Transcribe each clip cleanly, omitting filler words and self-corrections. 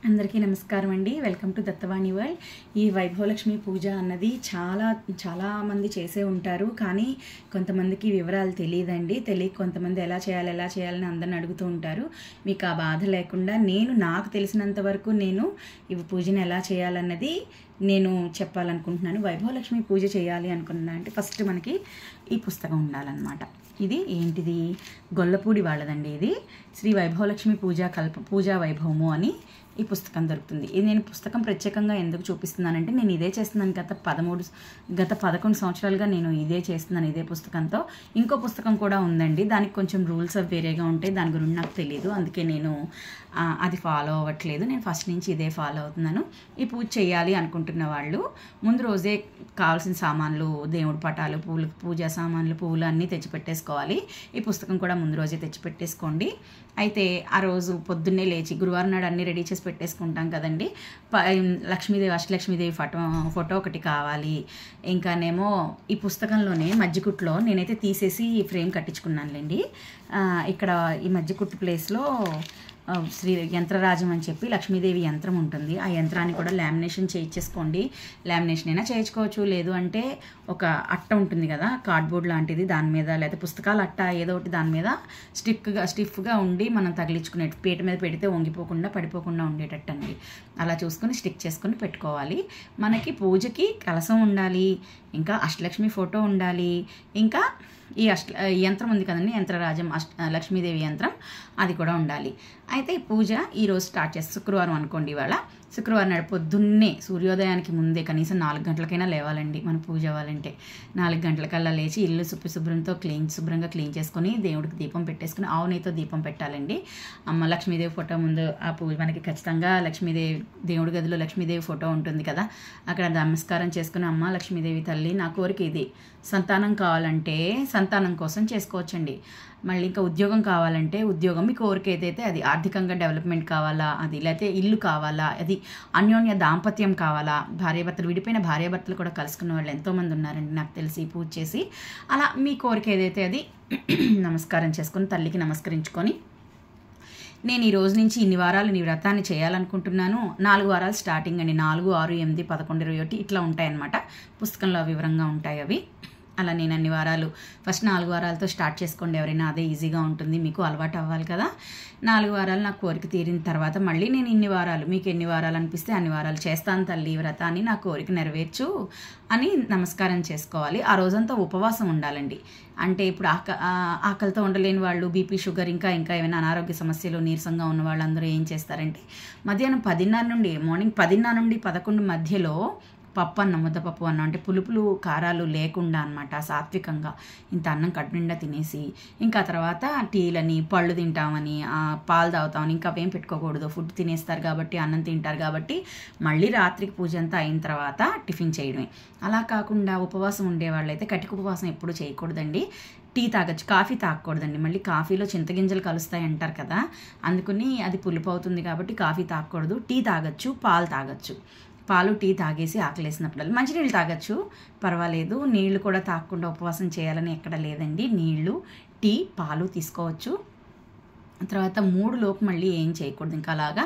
అందరికీ నమస్కారం అండి. Welcome to Dattavani world. ఈ వైభవలక్ష్మి పూజ అన్నది చాలా మంది చేసే ఉంటారు, కానీ కొంతమందికి వివరాలు తెలియదండి. కొంతమంది ఎలా చేయాలని అందరిని అడుగుతూ ఉంటారు. మీకు ఆ బాధ లేకుండా నాకు తెలిసినంత వరకు నేను ఈ పూజను ఎలా చేయాలన్నది నేను చెప్పాలనుకుంటున్నాను. వైభవలక్ష్మి పూజ చేయాలి అనుకున్నా అంటే ఫస్ట్ మనకి ఈ పుస్తకం ఉండాలన్నమాట. ఇది ఏంటిది? గొల్లపూడి వాళ్ళదండి. ఇది శ్రీ వైభవలక్ష్మి పూజా వైభవము అని ఈ పుస్తకం దొరుకుతుంది. ఇది నేను పుస్తకం ప్రత్యేకంగా ఎందుకు చూపిస్తున్నానంటే, నేను ఇదే చేస్తున్నాను. గత 11 సంవత్సరాలుగా నేను ఇదే చేస్తున్నాను, ఇదే పుస్తకంతో. ఇంకో పుస్తకం కూడా ఉందండి, దానికి కొంచెం రూల్స్ వేరేగా ఉంటాయి, దాని గురించి నాకు తెలియదు, అందుకే నేను అది ఫాలో అవ్వట్లేదు. నేను ఫస్ట్ నుంచి ఇదే ఫాలో అవుతున్నాను. ఈ పూజ చేయాలి అనుకుంటున్న వాళ్ళు ముందు రోజే కావాల్సిన సామాన్లు, దేవుడి పటాలు, పూజా సామాన్లు, పువ్వులు అన్నీ తెచ్చిపెట్టేసుకోవాలి. ఈ పుస్తకం కూడా ముందు రోజే తెచ్చిపెట్టేసుకోండి. అయితే ఆ రోజు పొద్దున్నే లేచి, గురువారం నాడు అన్నీ రెడీ చేసి పెట్టేసుకుంటాం కదండి. అష్టలక్ష్మీదేవి ఫోటో ఒకటి కావాలి. ఇంకానేమో ఈ పుస్తకంలోనే మధ్యకుట్లో నేనైతే తీసేసి ఫ్రేమ్ కట్టించుకున్నానులేండి. ఇక్కడ ఈ మధ్యకుట్టు ప్లేస్లో శ్రీ యంత్రరాజం అని చెప్పి లక్ష్మీదేవి యంత్రం ఉంటుంది. ఆ యంత్రాన్ని కూడా లామినేషన్ చేయించేసుకోండి. లామినేషన్ అయినా చేయించుకోవచ్చు, లేదు అంటే ఒక అట్ట ఉంటుంది కదా, కార్డ్బోర్డ్ లాంటిది, దాని మీద, లేదా పుస్తకాల అట్ట ఏదో ఒకటి దాని మీద స్టిఫ్గా ఉండి మనం తగిలించుకునే పీట మీద పెడితే వంగిపోకుండా పడిపోకుండా ఉండేటట్టు అండి. అలా చూసుకొని స్టిక్ చేసుకొని పెట్టుకోవాలి. మనకి పూజకి కలశం ఉండాలి, ఇంకా అష్టలక్ష్మి ఫోటో ఉండాలి, ఇంకా ఈ యంత్రం ఉంది కదండి, యంత్రరాజం లక్ష్మీదేవి యంత్రం, అది కూడా ఉండాలి. అయితే ఈ పూజ ఈరోజు స్టార్ట్ చేస్తాం. శుక్రవారం అనుకోండి. ఇవాళ శుక్రవారం నాడు పొద్దున్నే సూర్యోదయానికి ముందే కనీసం 4 గంటలకైనా లేవాలండి. మన పూజ అవ్వాలంటే 4 గంటలకల్లా లేచి ఇల్లు శుభ్రంగా క్లీన్ చేసుకొని దేవుడికి దీపం పెట్టేసుకుని ఆవు నెయ్యితో దీపం పెట్టాలండి. అమ్మ లక్ష్మీదేవి ఫోటో ముందు ఆ పూజ మనకి ఖచ్చితంగా దేవుడి గదిలో లక్ష్మీదేవి ఫోటో ఉంటుంది కదా, అక్కడ నమస్కారం చేసుకుని, అమ్మ లక్ష్మీదేవి తల్లి, నా కోరిక ఇది, సంతానం కావాలంటే సంతానం కోసం చేసుకోవచ్చండి. మళ్ళీ ఇంకా ఉద్యోగం కావాలంటే ఉద్యోగం, మీ కోరిక ఏదైతే అది, ఆర్థికంగా డెవలప్మెంట్ కావాలా అది, లేకపోతే ఇల్లు కావాలా అది, అన్యోన్య దాంపత్యం కావాలా, విడిపోయిన భార్యాభర్తలు కూడా కలుసుకున్న వాళ్ళు ఎంతోమంది ఉన్నారండి నాకు తెలిసి పూజ చేసి. అలా మీ కోరిక ఏదైతే అది నమస్కారం చేసుకొని, తల్లికి నమస్కరించుకొని, నేను ఈ రోజు నుంచి ఇన్ని వారాలు నీ వ్రతాన్ని చేయాలనుకుంటున్నాను. 4 వారాలు స్టార్టింగ్ అండి. 4, 6, 8, 11, 21 ఇట్లా ఉంటాయన్నమాట. పుస్తకంలో వివరంగా ఉంటాయి అవి. అలా నేను అన్ని వారాలు ఫస్ట్ 4 వారాలతో స్టార్ట్ చేసుకోండి ఎవరైనా, అదే ఈజీగా ఉంటుంది, మీకు అలవాటు అవ్వాలి కదా. 4 వారాలు నాకు కోరిక తీరిన తర్వాత మళ్ళీ నేను ఇన్ని వారాలు, మీకు ఎన్ని వారాలు అనిపిస్తే అన్ని వారాలు చేస్తాను తల్లి వ్రతాన్ని, నా కోరిక నెరవేర్చు అని నమస్కారం చేసుకోవాలి. ఆ రోజంతా ఉపవాసం ఉండాలండి. అంటే ఇప్పుడు ఆకలితో ఉండలేని వాళ్ళు, బీపీ, షుగర్, ఇంకా ఏమైనా అనారోగ్య సమస్యలు, నీరసంగా ఉన్న వాళ్ళందరూ ఏం చేస్తారంటే, మధ్యాహ్నం 10:30 నుండి, మార్నింగ్ 10:30 నుండి 11 మధ్యలో పప్పు అన్నం, ముద్దపప్పు అన్నం, అంటే పులుపులు కారాలు లేకుండా అనమాట, సాత్వికంగా ఇంత అన్నం కడుపు నిండా తినేసి, ఇంకా తర్వాత టీలని, పళ్ళు తింటామని, పాలు తాగుతామని, ఇంకా అవేం పెట్టుకోకూడదు. ఫుడ్ తినేస్తారు కాబట్టి, అన్నం తింటారు కాబట్టి, మళ్ళీ రాత్రికి పూజ అంతా అయిన తర్వాత టిఫిన్ చేయడమే. అలా కాకుండా ఉపవాసం ఉండేవాళ్ళైతే కటిక ఉపవాసం ఎప్పుడు చేయకూడదండి. టీ తాగొచ్చు, కాఫీ తాగకూడదండి. మళ్ళీ కాఫీలో చింతగింజలు కలుస్తాయి అంటారు కదా, అందుకని అది పులుపు అవుతుంది కాబట్టి కాఫీ తాగకూడదు. టీ తాగొచ్చు, పాలు తాగొచ్చు. పాలు, టీ తాగేసి ఆకలేసినప్పుడు మంచినీళ్ళు తాగొచ్చు, పర్వాలేదు. నీళ్లు కూడా తాగకుండా ఉపవాసం చేయాలని ఎక్కడ లేదండి. నీళ్లు, టీ, పాలు తీసుకోవచ్చు. తర్వాత 3 లోపు మళ్ళీ ఏం చేయకూడదు. ఇంకా అలాగా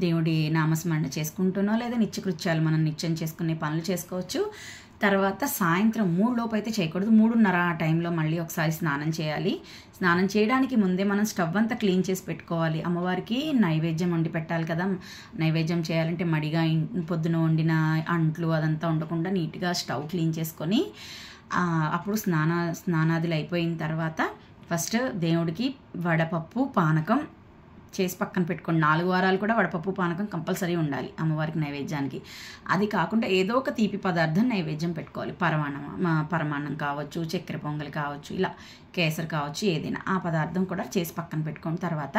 దేవుడి నామస్మరణ చేసుకుంటున్నో, లేదా నిత్యకృత్యాలు మనం నిత్యం చేసుకునే పనులు చేసుకోవచ్చు. తర్వాత సాయంత్రం 3 లోపు అయితే చేయకూడదు. 3:30 ఆ టైంలో మళ్ళీ ఒకసారి స్నానం చేయాలి. స్నానం చేయడానికి ముందే మనం స్టవ్ అంతా క్లీన్ చేసి పెట్టుకోవాలి. అమ్మవారికి నైవేద్యం వండి పెట్టాలి కదా. నైవేద్యం చేయాలంటే మడిగా పొద్దున వండిన అంట్లు అదంతా ఉండకుండా నీట్గా స్టవ్ క్లీన్ చేసుకొని, అప్పుడు స్నానాదులు అయిపోయిన తర్వాత ఫస్ట్ దేవుడికి వడపప్పు, పానకం చేసి పక్కన పెట్టుకోండి. 4 వారాలు కూడా వడపప్పు, పానకం కంపల్సరీ ఉండాలి అమ్మవారికి నైవేద్యానికి. అది కాకుండా ఏదో ఒక తీపి పదార్థం నైవేద్యం పెట్టుకోవాలి. పరమాన్నం కావచ్చు, చక్కెర పొంగల్ కావచ్చు, ఇలా కేసరి కావచ్చు, ఏదైనా ఆ పదార్థం కూడా చేసి పక్కన పెట్టుకున్న తర్వాత,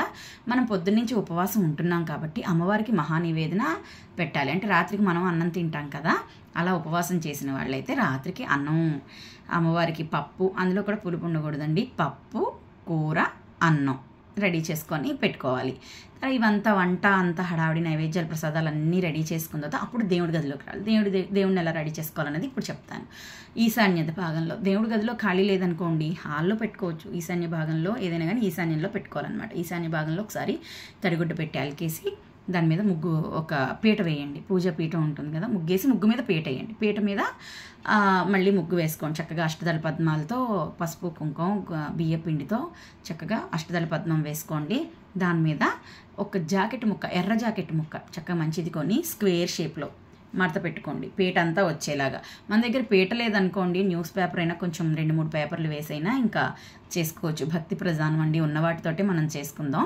మనం పొద్దున్నుంచి ఉపవాసం ఉంటున్నాం కాబట్టి అమ్మవారికి మహానివేదన పెట్టాలి. అంటే రాత్రికి మనం అన్నం తింటాం కదా, అలా ఉపవాసం చేసిన వాళ్ళైతే రాత్రికి అన్నం, అమ్మవారికి పప్పు, అందులో కూడా పులుపు ఉండకూడదండి, పప్పు, కూర, అన్నం రెడీ చేసుకొని పెట్టుకోవాలి. ఇవంతా వంట అంతా హడావిడి, నైవేద్యాలు, ప్రసాదాలు అన్నీ రెడీ చేసుకున్న తర్వాత అప్పుడు దేవుడి గదిలోకి రావాలి. దేవుడిని ఎలా రెడీ చేసుకోవాలన్నది ఇప్పుడు చెప్తాను. ఈశాన్య భాగంలో, దేవుడి గదిలో ఖాళీ లేదనుకోండి, హాల్లో పెట్టుకోవచ్చు. ఈశాన్య భాగంలో ఏదైనా కానీ ఈశాన్యంలో పెట్టుకోవాలన్నమాట. ఈశాన్య భాగంలో ఒకసారి తడిగుడ్డ పెట్టి అలికేసి దాని మీద ముగ్గు ఒక పీట వేయండి, పూజ పీట ఉంటుంది కదా, ముగ్గేసి ముగ్గు మీద పీట వేయండి. పీట మీద మళ్ళీ ముగ్గు వేసుకోండి చక్కగా అష్టదళ పద్మాలతో, పసుపు కుంకుమ బియ్య పిండితో చక్కగా అష్టదళ పద్మం వేసుకోండి. దాని మీద ఒక జాకెట్ ముక్క, ఎర్ర జాకెట్ ముక్క చక్కగా మంచిది కొని స్క్వేర్ షేప్లో మడత పెట్టుకోండి, పీట అంతా వచ్చేలాగా. మన దగ్గర పీట లేదనుకోండి, న్యూస్ పేపర్ అయినా కొంచెం 2-3 పేపర్లు వేసైనా ఇంకా చేసుకోవచ్చు. భక్తి ప్రధానం అండి, ఉన్న వాటితోటే మనం చేసుకుందాం.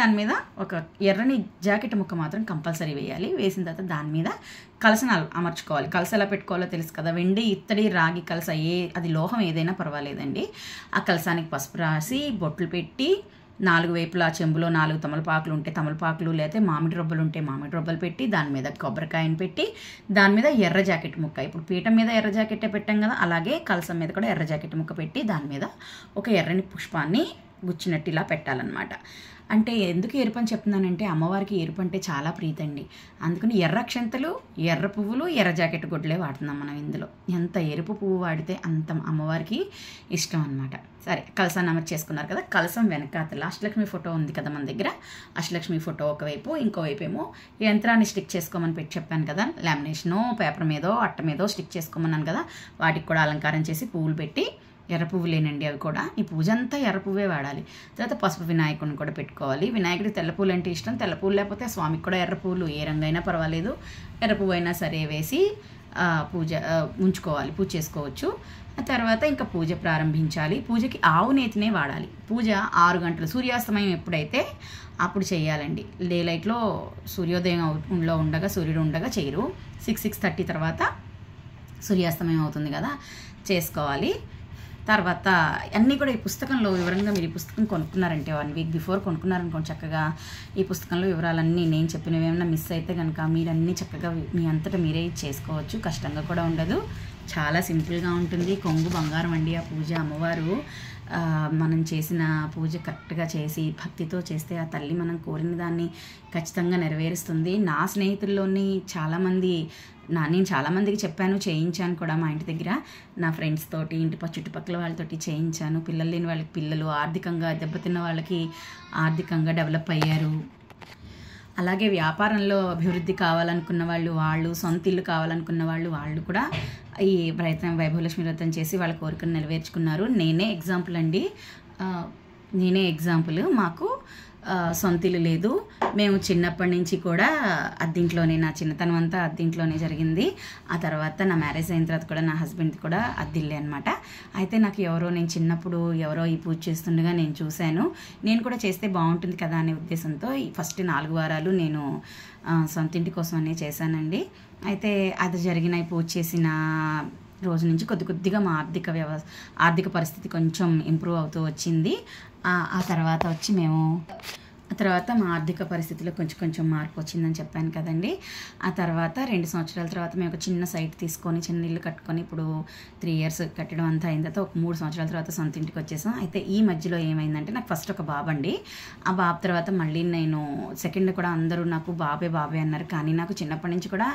దాని మీద ఒక ఎర్రని జాకెట్ ముక్క మాత్రం కంపల్సరీ వేయాలి. వేసిన తర్వాత దాని మీద కలసను అమర్చుకోవాలి. కలస ఎలా పెట్టుకోవాలో తెలుసు కదా, వెండి, ఇత్తడి, రాగి కలస, అది లోహం ఏదైనా పర్వాలేదండి. ఆ కలసానికి పసుపు రాసి బొట్లు పెట్టి 4 వైపులా చెంబులో 4 తమలపాకులు ఉంటే తమలపాకులు, లేకపోతే మామిడి రొబ్బలు ఉంటే మామిడి రొబ్బలు పెట్టి దాని మీద కొబ్బరికాయను పెట్టి దాని మీద ఎర్ర జాకెట్ ముక్క, ఇప్పుడు పీఠం మీద ఎర్ర జాకెట్టే పెట్టాం కదా, అలాగే కలసం మీద కూడా ఎర్ర జాకెట్ ముక్క పెట్టి దాని మీద ఒక ఎర్రని పుష్పాన్ని గుచ్చినట్టు ఇలా పెట్టాలన్నమాట. అంటే ఎందుకు ఎరుపు అని చెప్తున్నానంటే అమ్మవారికి ఎరుపు అంటే చాలా ప్రీతండి. అందుకని ఎర్ర అక్షంతలు, ఎర్ర పువ్వులు, ఎర్ర జాకెట్ గుడ్లే వాడుతున్నాం మనం ఇందులో. ఎంత ఎరుపు పువ్వు వాడితే అంత అమ్మవారికి ఇష్టం అనమాట. సరే, కలసాన్ని అమర్చేసుకున్నారు కదా, కలసం వెనకాతల అష్టలక్ష్మి ఫోటో ఉంది కదా మన దగ్గర, అష్టలక్ష్మి ఫోటో ఒకవైపు, ఇంకోవైపు ఏమో యంత్రాన్ని స్టిక్ చేసుకోమని పెట్టి చెప్పాను కదా, లామినేషను పేపర్ మీదో అట్ట మీదో స్టిక్ చేసుకోమన్నాను కదా, వాటికి కూడా అలంకారం చేసి పువ్వులు పెట్టి, ఎర్ర పువ్వులేనండి అవి కూడా, ఈ పూజ అంతా ఎర్ర పువ్వే వాడాలి. తర్వాత పసుపు వినాయకుడిని కూడా పెట్టుకోవాలి. వినాయకుడికి తెల్ల పూలు అంటే ఇష్టం, తెల్ల పూలు లేకపోతే స్వామికి కూడా ఎర్ర పూలు ఏ రంగైనా పర్వాలేదు, ఎర్ర పువ్వు అయినా సరే వేసి పూజ ఉంచుకోవాలి, పూజ చేసుకోవచ్చు. తర్వాత ఇంకా పూజ ప్రారంభించాలి. పూజకి ఆవు నేతినే వాడాలి. పూజ 6 గంటలు, సూర్యాస్తమయం ఎప్పుడైతే అప్పుడు చేయాలండి. డే లైట్లో సూర్యోదయంలో ఉండగా, సూర్యుడు ఉండగా చేయరు. 6-6:30 తర్వాత సూర్యాస్తమయం అవుతుంది కదా, చేసుకోవాలి. తర్వాత అన్నీ కూడా ఈ పుస్తకంలో వివరంగా, మీరు ఈ పుస్తకం కొనుక్కున్నారంటే 1 వీక్ బిఫోర్ కొనుక్కున్నారనుకోండి, చక్కగా ఈ పుస్తకంలో వివరాలన్నీ నేను చెప్పినవి ఏమైనా మిస్ అయితే కనుక మీరు అన్నీ చక్కగా మీ అంతటా మీరే చేసుకోవచ్చు. కష్టంగా కూడా ఉండదు, చాలా సింపుల్గా ఉంటుంది. కొంగు బంగారం అండి ఆ పూజ. అమ్మవారు మనం చేసిన పూజ కరెక్ట్గా చేసి భక్తితో చేస్తే ఆ తల్లి మనం కోరిన దాన్ని ఖచ్చితంగా నెరవేరుస్తుంది. నా స్నేహితుల్లోని చాలామంది, నేను చాలామందికి చెప్పాను, చేయించాను కూడా. మా ఇంటి దగ్గర నా ఫ్రెండ్స్ తోటి, ఇంటి చుట్టుపక్కల వాళ్ళతోటి చేయించాను. పిల్లలు లేని వాళ్ళకి పిల్లలు, ఆర్థికంగా దెబ్బతిన్న వాళ్ళకి ఆర్థికంగా డెవలప్ అయ్యారు. అలాగే వ్యాపారంలో అభివృద్ధి కావాలనుకున్న వాళ్ళు, సొంత ఇల్లు కావాలనుకున్న వాళ్ళు కూడా ఈ వైభవలక్ష్మి వ్రతం చేసి వాళ్ళ కోరికను నెరవేర్చుకున్నారు. నేనే ఎగ్జాంపుల్ అండి, నేనే ఎగ్జాంపుల్. మాకు సొంత ఇల్లు లేదు. మేము చిన్నప్పటి నుంచి కూడా అద్దింట్లోనే, నా చిన్నతనం అంతా అద్దింట్లోనే జరిగింది. ఆ తర్వాత నా మ్యారేజ్ అయిన తర్వాత కూడా నా హస్బెండ్ కూడా అద్దిల్లే అనమాట. అయితే నాకు నేను చిన్నప్పుడు ఎవరో ఈ పూజ చేస్తుండగా నేను చూశాను. నేను కూడా చేస్తే బాగుంటుంది కదా అనే ఉద్దేశంతో ఈ ఫస్ట్ 4 వారాలు నేను సొంత ఇంటి కోసం అనే చేశానండి. అయితే అది జరిగిన, ఈ పూజ చేసిన రోజు నుంచి కొద్దిగా మా ఆర్థిక పరిస్థితి కొంచెం ఇంప్రూవ్ అవుతూ వచ్చింది. ఆ తర్వాత వచ్చి మా ఆర్థిక పరిస్థితిలో కొంచెం మార్పు వచ్చిందని చెప్పాను కదండి. ఆ తర్వాత 2 సంవత్సరాల తర్వాత మేము ఒక చిన్న సైట్ తీసుకొని, చిన్న ఇల్లు కట్టుకొని, ఇప్పుడు 3 years కట్టడం అంతా అయిన తర్వాత ఒక 3 సంవత్సరాల తర్వాత సొంత ఇంటికి వచ్చేసాం. అయితే ఈ మధ్యలో ఏమైందంటే, నాకు ఫస్ట్ ఒక బాబు అండి. ఆ బాబు తర్వాత మళ్ళీ నేను సెకండ్ కూడా అందరూ నాకు బాబే అన్నారు. కానీ నాకు చిన్నప్పటి నుంచి కూడా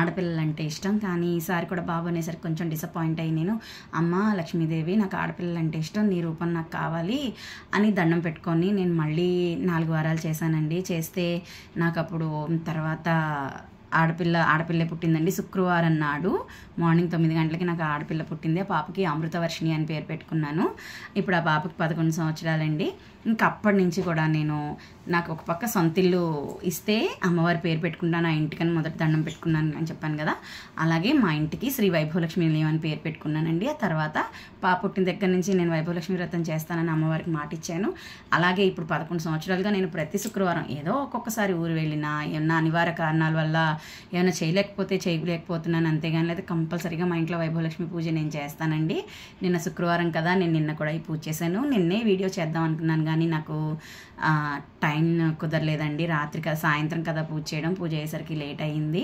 ఆడపిల్లలంటే ఇష్టం. కానీ ఈసారి కూడా బాబు అనేసరికి కొంచెం డిసప్పాయింట్ అయ్యి, నేను అమ్మ లక్ష్మీదేవి నాకు ఆడపిల్లలంటే ఇష్టం, నీ రూపం నాకు కావాలి అని దండం పెట్టుకొని నేను మళ్ళీ 4 వారాలు చేశానండి. చేస్తే నాకు అప్పుడు తర్వాత ఆడపిల్ల పుట్టిందండి. శుక్రవారం నాడు మార్నింగ్ 9 గంటలకి నాకు ఆడపిల్ల పుట్టింది. ఆ పాపకి అమృతవర్షిణి అని పేరు పెట్టుకున్నాను. ఇప్పుడు ఆ పాపకి 11 సంవత్సరాలండి. ఇంకా అప్పటి నుంచి కూడా నాకు ఒక పక్క సొంత ఇల్లు ఇస్తే అమ్మవారి పేరు పెట్టుకుంటాను, ఆ ఇంటికని మొదటి దండం పెట్టుకున్నాను అని చెప్పాను కదా, అలాగే మా ఇంటికి శ్రీ వైభవలక్ష్మి నిలయం అని పేరు పెట్టుకున్నానండి. ఆ తర్వాత పాప పుట్టిన దగ్గర నుంచి నేను వైభవలక్ష్మి వ్రతం చేస్తానని అమ్మవారికి మాట ఇచ్చాను. అలాగే ఇప్పుడు 11 సంవత్సరాలుగా నేను ప్రతి శుక్రవారం ఏదో ఒక్కొక్కసారి ఊరు వెళ్ళినా, ఏమన్నా అనివార్య కారణాల వల్ల ఏమైనా చేయలేకపోతున్నాను, అంతేగాని లేదా కంపల్సరీగా మా ఇంట్లో వైభవలక్ష్మి పూజ నేను చేస్తానండి. నిన్న శుక్రవారం కదా, నేను నిన్న కూడా ఈ పూజ చేశాను. నిన్నే వీడియో చేద్దాం అనుకున్నాను కానీ నాకు టైం కుదరలేదండి. రాత్రి కదా, సాయంత్రం కదా పూజ చేయడం, పూజ అయ్యేసరికి లేట్ అయ్యింది.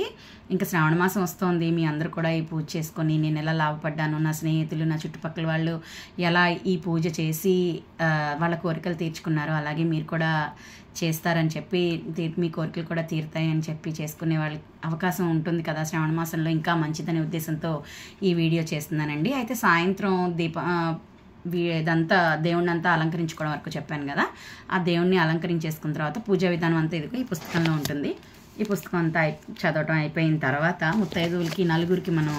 ఇంకా శ్రావణ మాసం వస్తుంది. మీ అందరూ కూడా ఈ పూజ చేసుకొని నేను ఎలా లాభపడ్డాను, నా స్నేహితులు, నా చుట్టుపక్కల వాళ్ళు ఎలా ఈ పూజ చేసి వాళ్ళ కోరికలు తీర్చుకున్నారు, అలాగే మీరు కూడా చేస్తారని చెప్పి, మీ కోరికలు కూడా తీరుతాయని చెప్పి చేసుకునే వాళ్ళకి అవకాశం ఉంటుంది కదా శ్రావణ మాసంలో, ఇంకా మంచిదనే ఉద్దేశంతో ఈ వీడియో చేస్తున్నానండి. అయితే సాయంత్రం ఇదంతా దేవుణ్ణి అంతా అలంకరించుకోవడం వరకు చెప్పాను కదా. ఆ దేవుణ్ణి అలంకరించేసుకున్న తర్వాత పూజా విధానం అంతా ఇదిగో ఈ పుస్తకంలో ఉంటుంది. ఈ పుస్తకం అంతా చదవటం అయిపోయిన తర్వాత ముత్తైదువులకి నలుగురికి మనం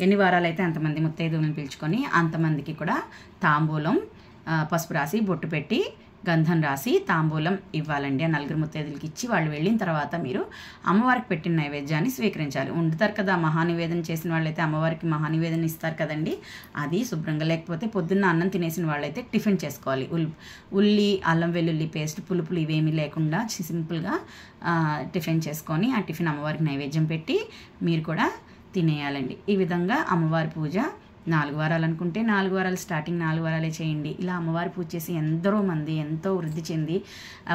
ఎన్ని వారాలు అయితే అంతమంది ముత్తైదువులను పిలుచుకొని అంతమందికి కూడా తాంబూలం, పసుపు రాసి బొట్టు పెట్టి గంధం రాసి తాంబూలం ఇవ్వాలండి. ఆ నలుగురు ముత్తైదులకి ఇచ్చి వాళ్ళు వెళ్ళిన తర్వాత మీరు అమ్మవారికి పెట్టిన నైవేద్యాన్ని స్వీకరించాలి. వండుతారు కదా, మహానివేదన చేసిన వాళ్ళైతే అమ్మవారికి మహానివేదన ఇస్తారు కదండి. అది శుభ్రంగా, లేకపోతే పొద్దున్న అన్నం తినేసిన వాళ్ళైతే టిఫిన్ చేసుకోవాలి. ఉల్లి, అల్లం వెల్లుల్లి పేస్ట్, పులుపులు ఇవేమీ లేకుండా సింపుల్గా టిఫిన్ చేసుకొని ఆ టిఫిన్ అమ్మవారికి నైవేద్యం పెట్టి మీరు కూడా తినేయాలండి. ఈ విధంగా అమ్మవారి పూజ 4 వారాలు అనుకుంటే 4 వారాలు స్టార్టింగ్ 4 వారాలే చేయండి. ఇలా అమ్మవారి పూజ చేసి ఎందరో మంది ఎంతో వృద్ధి చెంది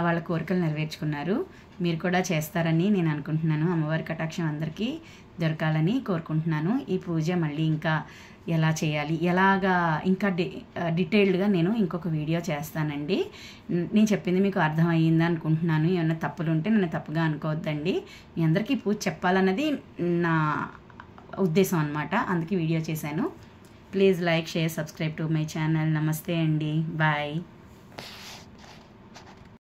వాళ్ళ కోరికలు నెరవేర్చుకున్నారు. మీరు కూడా చేస్తారని నేను అనుకుంటున్నాను. అమ్మవారి కటాక్షం అందరికీ దొరకాలని కోరుకుంటున్నాను. ఈ పూజ మళ్ళీ ఇంకా ఎలా చేయాలి, ఎలాగా ఇంకా డీటెయిల్డ్గా నేను ఇంకొక వీడియో చేస్తానండి. నేను చెప్పింది మీకు అర్థమయ్యింది అనుకుంటున్నాను. ఏమైనా తప్పులు ఉంటే నన్ను తప్పుగా అనుకోవద్దండి. మీ అందరికీ పూజ చెప్పాలన్నది నా ఉద్దేశం అన్నమాట. అందుకే వీడియో చేశాను. Please like, share, subscribe to my channel. నమస్తే అండి. బాయ్.